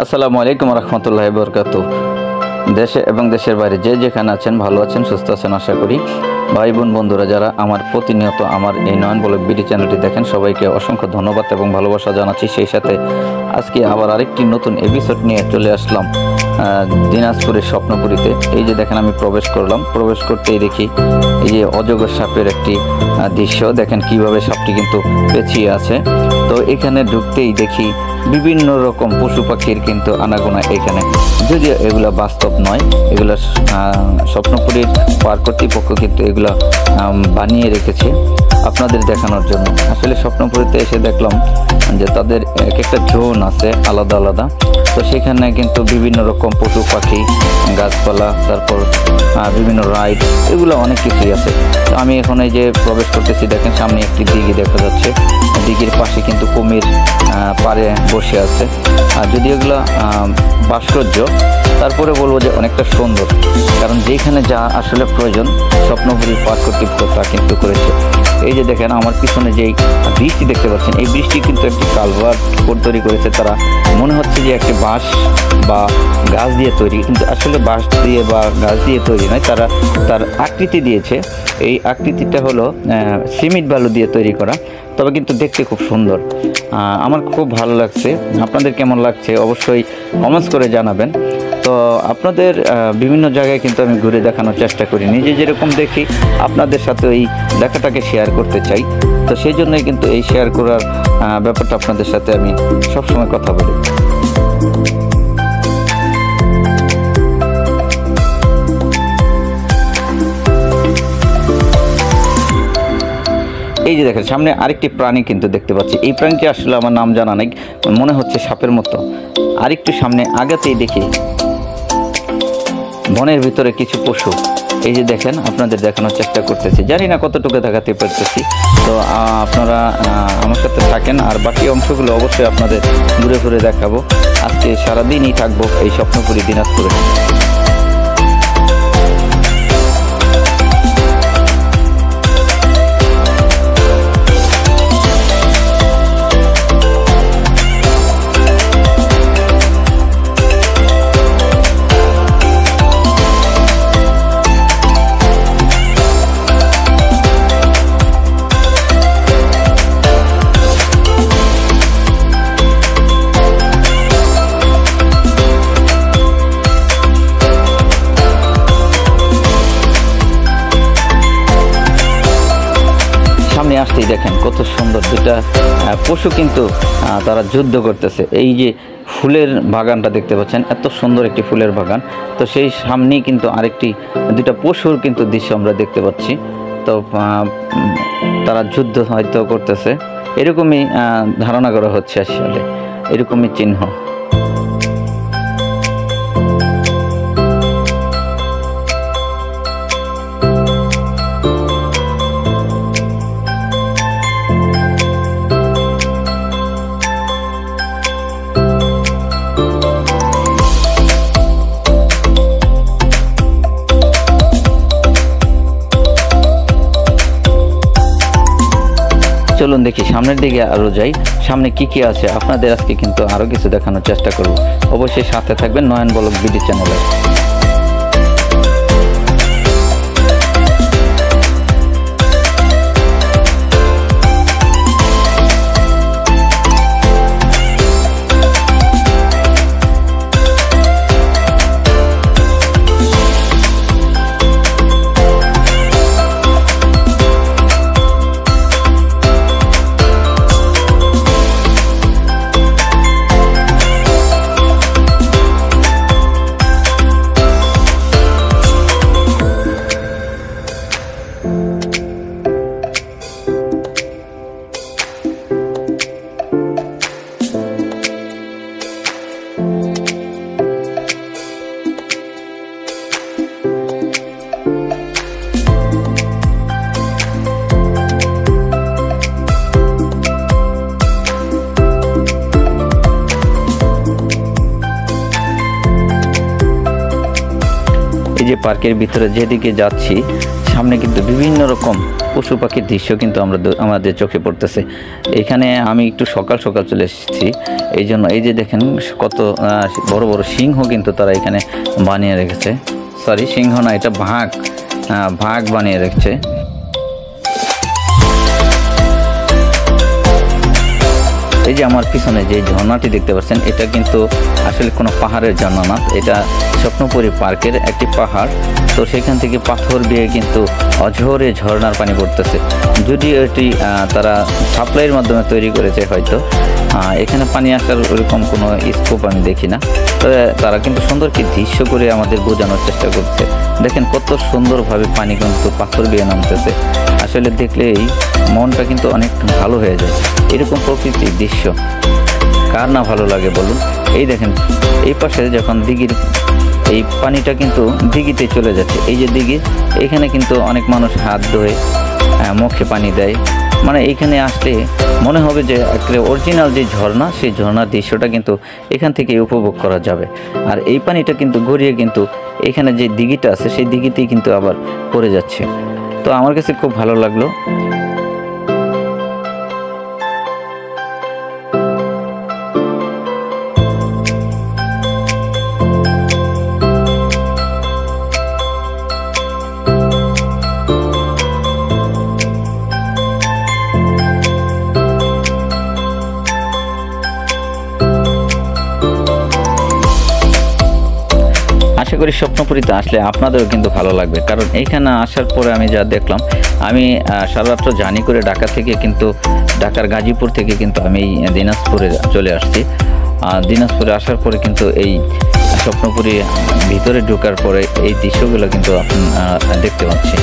আসসালামু আলাইকুম রহমতুল্লাহি বরকাতুহ। দেশে এবং দেশের বাইরে যে যেখানে আছেন ভালো আছেন, সুস্থ আছেন আশা করি। ভাই বোন বন্ধুরা যারা আমার প্রতিনিয়ত আমার এই নয়ন ব্লগ বিডি চ্যানেলটি দেখেন, সবাইকে অসংখ্য ধন্যবাদ এবং ভালোবাসা জানাচ্ছি। সেই সাথে আজকে আবার আরেকটি নতুন এপিসোড নিয়ে চলে আসলাম দিনাজপুরের স্বপ্নপুরীতে। এই যে দেখেন আমি প্রবেশ করলাম, প্রবেশ করতেই দেখি এই যে অজগর সাপের একটি দৃশ্য। দেখেন কিভাবে সাপটি কিন্তু পেঁচিয়ে আছে। তো এখানে ঢুকতেই দেখি বিভিন্ন রকম পশু পাখির কিন্তু আনাগোনা এখানে, যদিও এগুলো বাস্তব নয়, এগুলো স্বপ্নপুরীর পার্ক কর্তৃপক্ষ কিন্তু এগুলো বানিয়ে রেখেছে আপনাদের দেখানোর জন্য। আসলে স্বপ্নপুরীতে এসে দেখলাম যে তাদের এক একটা জোন আছে আলাদা আলাদা। তো সেখানে কিন্তু বিভিন্ন রকম পশু পাখি, গাছপালা, তারপর বিভিন্ন রাইড, এগুলো অনেক কিছুই আছে। তো আমি এখন এই যে প্রবেশ করতেছি, দেখেন সামনে একটি দিঘি দেখা যাচ্ছে। দিঘির পাশে কিন্তু কুমির পাড়ে বসে আছে। আর যদি এগুলো ভাস্কর্য, তারপরে বলবো যে অনেকটা সুন্দর, কারণ যেখানে যা আসলে প্রয়োজন স্বপ্নপুরীর পার্ক কর্তৃপক্ষ তা কিন্তু করেছে। এই যে দেখেন আমার পিছনে যেই বৃষ্টি দেখতে পাচ্ছেন, এই বৃষ্টি কিন্তু একটি কালভার্ট তৈরি করেছে তারা। মনে হচ্ছে যে একটি বাঁশ বা গাছ দিয়ে তৈরি, কিন্তু আসলে বাঁশ দিয়ে বা গাছ দিয়ে তৈরি নয়, তারা তার আকৃতি দিয়েছে। এই আকৃতিটা হলো সিমেন্ট বালু দিয়ে তৈরি করা, তবে কিন্তু দেখতে খুব সুন্দর। আমার খুব ভালো লাগছে। আপনাদের কেমন লাগছে অবশ্যই কমেন্টস করে জানাবেন। তো আপনাদের বিভিন্ন জায়গায় কিন্তু আমি ঘুরে দেখানোর চেষ্টা করি, নিজে যেরকম দেখি আপনাদের সাথে এই দেখাটাকে শেয়ার করতে চাই। তো সেই জন্যই কিন্তু এই শেয়ার করার ব্যাপারটা আপনাদের সাথে আমি সবসময় কথা বলি। এই যে দেখেন সামনে আরেকটি প্রাণী কিন্তু দেখতে পাচ্ছি। এই প্রাণীটি আসলে আমার নাম জানা নেই, মনে হচ্ছে সাপের মতো। আরেকটু সামনে আগাতেই দেখি বনের ভিতরে কিছু পশু। এই যে দেখেন আপনাদের দেখানোর চেষ্টা করতেছি, জানি না কতটুকু দেখাতে পারতেছি। তো আপনারা আমার সাথে থাকেন, আর বাকি অংশগুলো অবশ্যই আপনাদের ঘুরে ঘুরে দেখাবো। আজকে সারাদিনই থাকবো এই স্বপ্নপুরী দিনাজপুরে। আসতেই দেখেন কত সুন্দর দুটা পশু কিন্তু তারা যুদ্ধ করতেছে। এই যে ফুলের বাগানটা দেখতে পাচ্ছেন, এত সুন্দর একটি ফুলের বাগান। তো সেই সামনেই কিন্তু আরেকটি দুটা পশুর কিন্তু দৃশ্য আমরা দেখতে পাচ্ছি। তো তারা যুদ্ধ হয়তো করতেছে, এরকমই ধারণা করা হচ্ছে, আসলে এরকমই চিহ্ন। চলুন দেখি সামনের দিকে আরও যাই, সামনে কি কি আছে আপনাদের আজকে কিন্তু আরও কিছু দেখানোর চেষ্টা করব। অবশ্যই সাথে থাকবেন নয়ন ব্লগ বিডি চ্যানেলে। যে পার্কের ভিতরে যেদিকে যাচ্ছি সামনে কিন্তু বিভিন্ন রকম পশু পাখির দৃশ্য কিন্তু আমাদের চোখে পড়তেছে। এখানে আমি একটু সকাল সকাল চলে এসেছি, এই জন্য এই যে দেখেন কত বড় বড় সিংহ কিন্তু তারা এখানে বানিয়ে রেখেছে। সরি, সিংহ না, এটা ভাগ বানিয়ে রেখেছে। এই যে আমার পিছনে যে ঝর্ণাটি দেখতে পাচ্ছেন, এটা কিন্তু আসলে কোনো পাহাড়ের ঝর্ণা না, এটা স্বপ্নপুরী পার্কের একটি পাহাড়। তো সেখান থেকে পাথর দিয়ে কিন্তু অঝরে ঝর্ণার পানি পড়তেছে। যদিও এটি তারা সাপ্লাইয়ের মাধ্যমে তৈরি করেছে, হয়তো এখানে পানি আসার ওরকম কোনো স্কোপ আমি দেখি না। তবে তারা কিন্তু সুন্দর কি দৃশ্য করে আমাদের বোঝানোর চেষ্টা করছে। দেখেন কত সুন্দরভাবে পানি কিন্তু পাথর দিয়ে নামতেছে। আসলে দেখলেই মনটা কিন্তু অনেক ভালো হয়ে যায়। এরকম প্রকৃতির দৃশ্য কার না ভালো লাগে বলুন। এই দেখেন এই পাশে যখন দিঘির এই পানিটা কিন্তু দিঘিতে চলে যাচ্ছে, এই যে দিঘি, এখানে কিন্তু অনেক মানুষ হাত ধোয়, মুখে পানি দেয়। মানে এইখানে আসলে মনে হবে যে একটা অরিজিনাল যে ঝর্ণা, সেই ঝর্ণার দৃশ্যটা কিন্তু এখান থেকে উপভোগ করা যাবে। আর এই পানিটা কিন্তু গড়িয়ে কিন্তু এখানে যে দিঘিটা আছে সেই দিঘিতেই কিন্তু আবার পড়ে যাচ্ছে। তো আমার কাছে খুব ভালো লাগলো। আশা করি স্বপ্নপুরীতে আসলে আপনাদেরও কিন্তু ভালো লাগবে, কারণ এইখানে আসার পরে আমি যা দেখলাম, আমি সারা রাত্র জার্নি করে ঢাকা থেকে কিন্তু ঢাকার গাজীপুর থেকে কিন্তু আমি দিনাজপুরে চলে আসছি। দিনাজপুরে আসার পরে কিন্তু এই স্বপ্নপুরী ভিতরে ঢোকার পরে এই দৃশ্যগুলো কিন্তু দেখতে পাচ্ছি।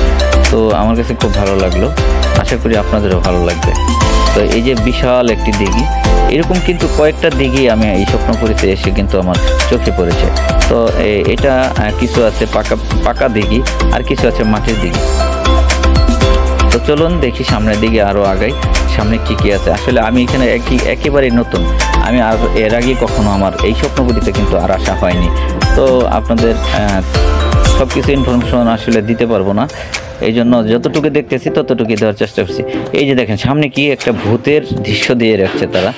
তো আমার কাছে খুব ভালো লাগলো, আশা করি আপনাদেরও ভালো লাগবে। তো এই যে বিশাল একটি দিঘি, এরকম কিন্তু কয়েকটা দিঘি আমি এই স্বপ্নপুরীতে এসে কিন্তু আমার চোখে পড়েছে। তো এটা কিছু আছে পাকা দিঘি, আর কিছু আছে মাটির দিঘি। তো চলুন দেখি সামনের দিকে আরও আগাই, সামনে কি আছে। আসলে আমি এখানে একেবারেই নতুন, আমি আর এর আগে কখনো আমার এই স্বপ্নপুরীতে কিন্তু আর আসা হয়নি। তো আপনাদের সব কিছু ইনফরমেশন আসলে দিতে পারবো না, এই জন্য যতটুকু দেখতেছি ততটুকুই দেওয়ার চেষ্টা করছি। এই যে দেখেন সামনে কি একটা ভূতের দৃশ্য দিয়ে রাখছে তারা।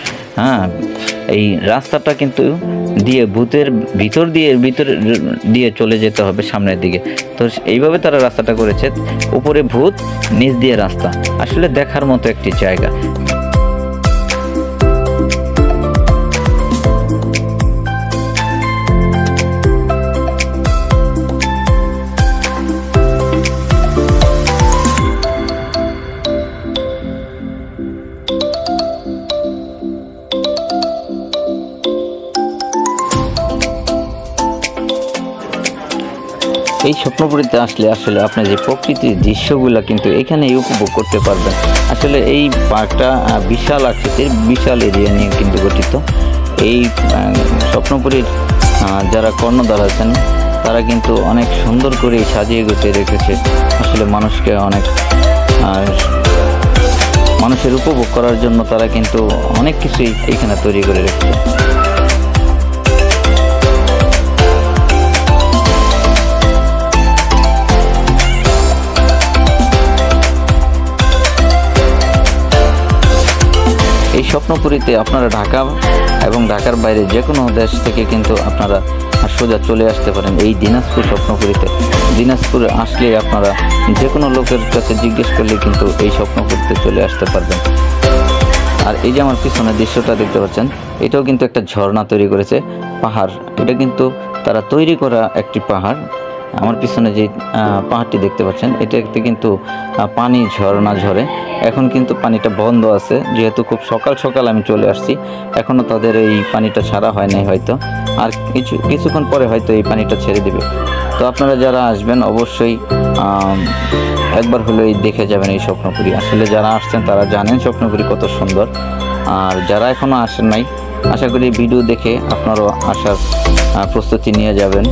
এই রাস্তাটা কিন্তু দিয়ে ভূতের ভিতর দিয়ে চলে যেতে হবে সামনের দিকে। তো এইভাবে তারা রাস্তাটা করেছে, উপরে ভূত, নিচ দিয়ে রাস্তা। আসলে দেখার মতো একটি জায়গা। এই স্বপ্নপুরীতে আসলে আপনি যে প্রকৃতির দৃশ্যগুলো কিন্তু এখানেই উপভোগ করতে পারবেন। আসলে এই পার্কটা বিশাল আকৃতির, বিশাল এরিয়া নিয়ে কিন্তু গঠিত। এই স্বপ্নপুরীর যারা কর্ণধার আছেন তারা কিন্তু অনেক সুন্দর করে সাজিয়ে গুছিয়ে রেখেছে। আসলে মানুষকে অনেক মানুষের উপভোগ করার জন্য তারা কিন্তু অনেক কিছুই এখানে তৈরি করে রেখেছে। এই স্বপ্নপুরীতে আপনারা ঢাকা এবং ঢাকার বাইরে যে কোনো দেশ থেকে কিন্তু আপনারা সোজা চলে আসতে পারেন এই দিনাজপুর স্বপ্নপুরীতে। দিনাজপুরে আসলে আপনারা যে কোনো লোকের কাছে জিজ্ঞেস করলে কিন্তু এই স্বপ্নপুরীতে চলে আসতে পারবেন। আর এই যে আমার পিছনে দৃশ্যটা দেখতে পাচ্ছেন, এটাও কিন্তু একটা ঝর্ণা তৈরি করেছে, পাহাড়। এটা কিন্তু তারা তৈরি করা একটি পাহাড়। আমার পিছনে যে পাহাড়টি দেখতে পাচ্ছেন, এটাতে কিন্তু পানি ঝর্ণা ঝরে। এখন কিন্তু পানিটা বন্ধ আছে, যেহেতু খুব সকাল সকাল আমি চলে আসছি, এখনও তাদের এই পানিটা ছাড়া হয় নাই, হয়তো আর কিছুক্ষণ পরে হয়তো এই পানিটা ছেড়ে দিবে। তো আপনারা যারা আসবেন অবশ্যই একবার হলেই দেখে যাবেন এই স্বপ্নপুরী। আসলে যারা আসছেন তারা জানেন স্বপ্নপুরী কত সুন্দর, আর যারা এখনও আসেন নাই আশা করি ভিডিও দেখে আপনারাও আসার প্রস্তুতি নিয়ে যাবেন,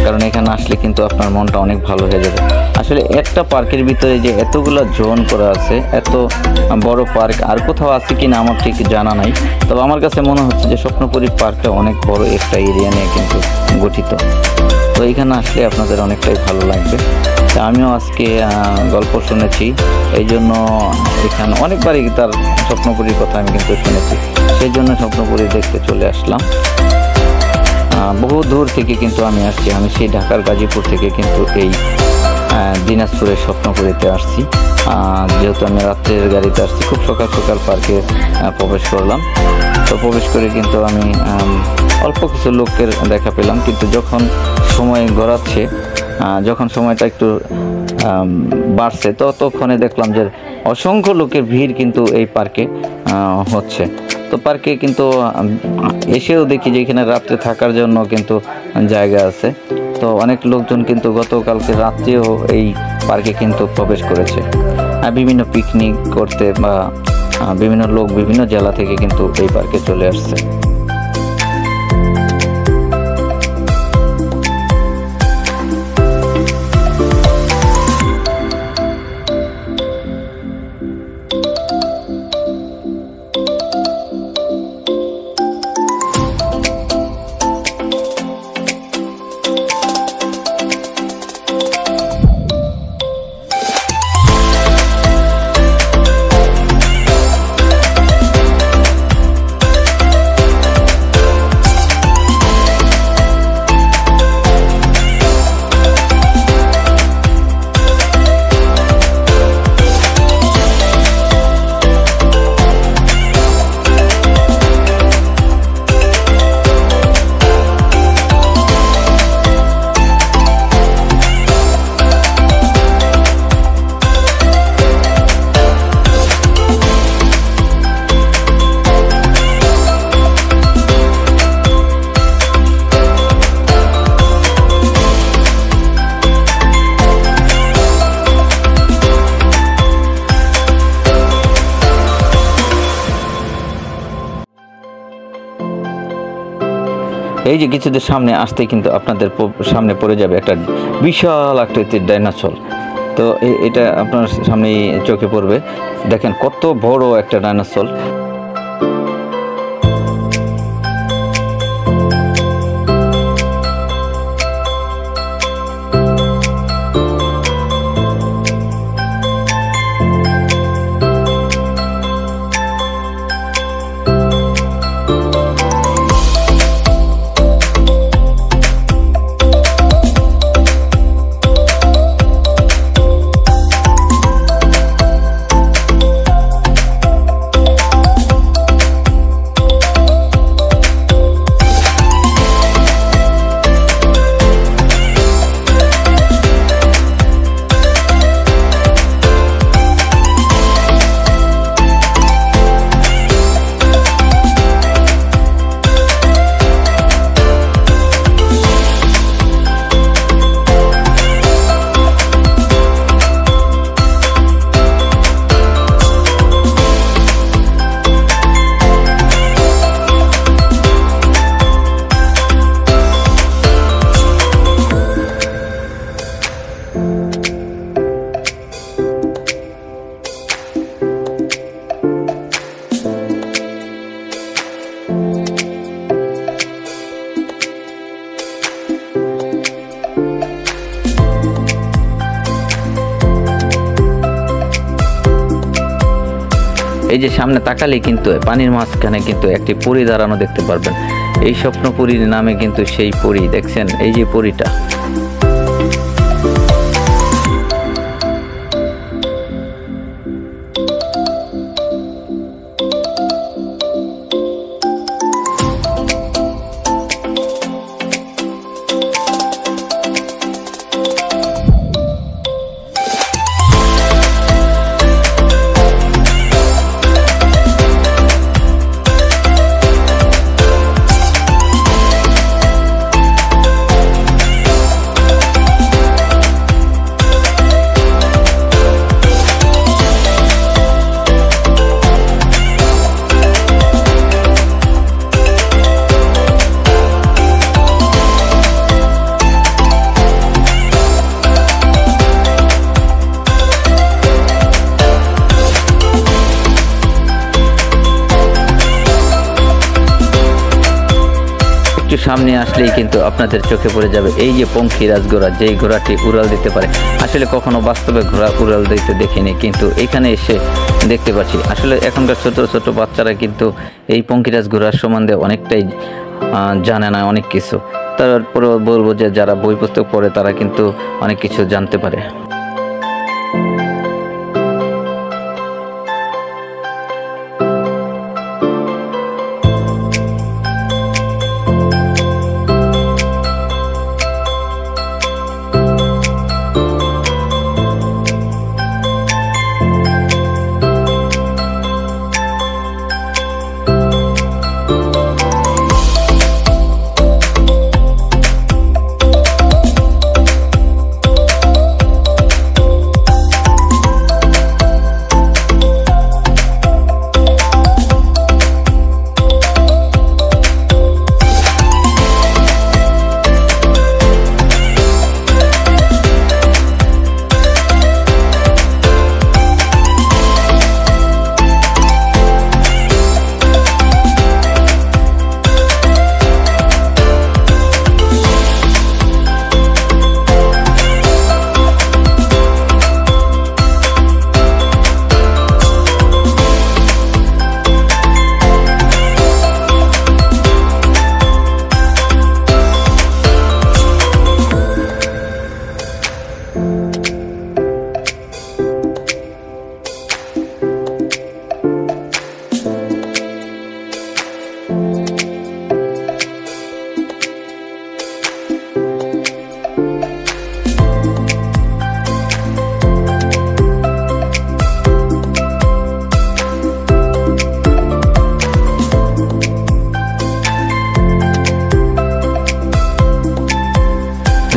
কারণ এখানে আসলে কিন্তু আপনার মনটা অনেক ভালো হয়ে যাবে। আসলে একটা পার্কের ভিতরে যে এতগুলো জোন করা আছে, এত বড় পার্ক আর কোথাও আছে কিনা আমার ঠিক জানা নাই। তবে আমার কাছে মনে হচ্ছে যে স্বপ্নপুরী পার্কটা অনেক বড় একটা এরিয়া নিয়ে কিন্তু গঠিত। তো এখানে আসলে আপনাদের অনেকটাই ভালো লাগবে। তা আমিও আজকে গল্প শুনেছি, এই জন্য এখানে অনেকবারই তার স্বপ্নপুরীর কথা আমি কিন্তু শুনেছি, সেই জন্য স্বপ্নপুরী দেখতে চলে আসলাম। বহু দূর থেকে কিন্তু আমি আসছি, আমি সেই ঢাকার গাজীপুর থেকে কিন্তু এই দিনাজপুরের স্বপ্নপুরীতে আসছি। যেহেতু আমি রাত্রের গাড়িতে আসছি, খুব সকাল সকাল পার্কে প্রবেশ করলাম। তো প্রবেশ করে কিন্তু আমি অল্প কিছু লোকের দেখা পেলাম, কিন্তু যখন সময় গড়াচ্ছে, যখন সময়টা একটু বাড়ছে, ততক্ষণে দেখলাম যে অসংখ্য লোকের ভিড় কিন্তু এই পার্কে হচ্ছে। তো পার্কে কিন্তু এসেও দেখি যে এখানে রাত্রে থাকার জন্য কিন্তু জায়গা আছে। তো অনেক লোকজন কিন্তু গতকালকে রাত্রেও এই পার্কে কিন্তু প্রবেশ করেছে, বিভিন্ন পিকনিক করতে, বা বিভিন্ন লোক বিভিন্ন জেলা থেকে কিন্তু এই পার্কে চলে আসছে। এই যে কিছুদের সামনে আসতেই কিন্তু আপনাদের সামনে পড়ে যাবে একটা বিশাল আকৃতির ডাইনোসর। তো এটা আপনার সামনেই চোখে পড়বে, দেখেন কত বড় একটা ডাইনোসর। এই যে সামনে তাকালেই কিন্তু পানির মাঝখানে কিন্তু একটি পরী দাঁড়ানো দেখতে পারবেন। এই স্বপ্নপুরীর নামে কিন্তু সেই পরী, দেখছেন এই যে পরীটা। সামনে আসলেই কিন্তু আপনাদের চোখে পড়ে যাবে এই যে পঙ্খিরাজ ঘোড়া, যেই ঘোড়াটি উড়াল দিতে পারে। আসলে কখনো বাস্তবে ঘোড়া উড়াল দিতে দেখিনি, কিন্তু এখানে এসে দেখতে পাচ্ছি। আসলে এখনকার ছোট ছোট বাচ্চারা কিন্তু এই পঙ্খিরাজ ঘোড়ার সম্বন্ধে অনেকটাই জানে না, অনেক কিছু। তারপরে বলবো যে যারা বই পুস্তক পড়ে তারা কিন্তু অনেক কিছু জানতে পারে।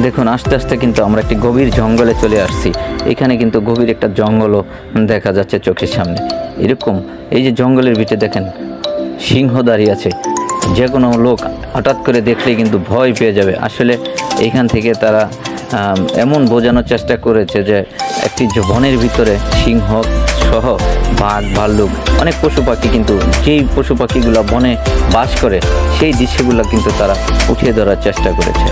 দেখুন আস্তে আস্তে কিন্তু আমরা একটি গভীর জঙ্গলে চলে আসছি। এখানে কিন্তু গভীর একটা জঙ্গলও দেখা যাচ্ছে চোখের সামনে। এরকম এই যে জঙ্গলের ভিতরে দেখেন সিংহ দাঁড়িয়ে আছে, যে কোনো লোক হঠাৎ করে দেখলেই কিন্তু ভয় পেয়ে যাবে। আসলে এইখান থেকে তারা এমন বোঝানোর চেষ্টা করেছে যে একটি বনের ভিতরে সিংহ সহ বাঘ, ভাল্লুক, অনেক পশু পাখি, কিন্তু যেই পশু পাখিগুলো বনে বাস করে সেই দৃশ্যগুলো কিন্তু তারা উঠিয়ে ধরার চেষ্টা করেছে।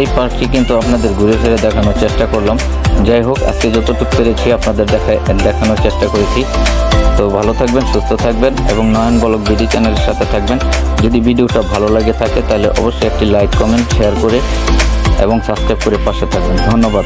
এই পার্কটি কিন্তু আপনাদের ঘুরে ফিরে দেখানোর চেষ্টা করলাম। যাই হোক, আজকে যতটুকু পেরেছি আপনাদের দেখানোর চেষ্টা করেছি। তো ভালো থাকবেন, সুস্থ থাকবেন এবং নয়ন ব্লগ বিডি চ্যানেলের সাথে থাকবেন। যদি ভিডিওটা ভালো লাগে থাকে তাহলে অবশ্যই একটি লাইক, কমেন্ট, শেয়ার করে এবং সাবস্ক্রাইব করে পাশে থাকবেন। ধন্যবাদ।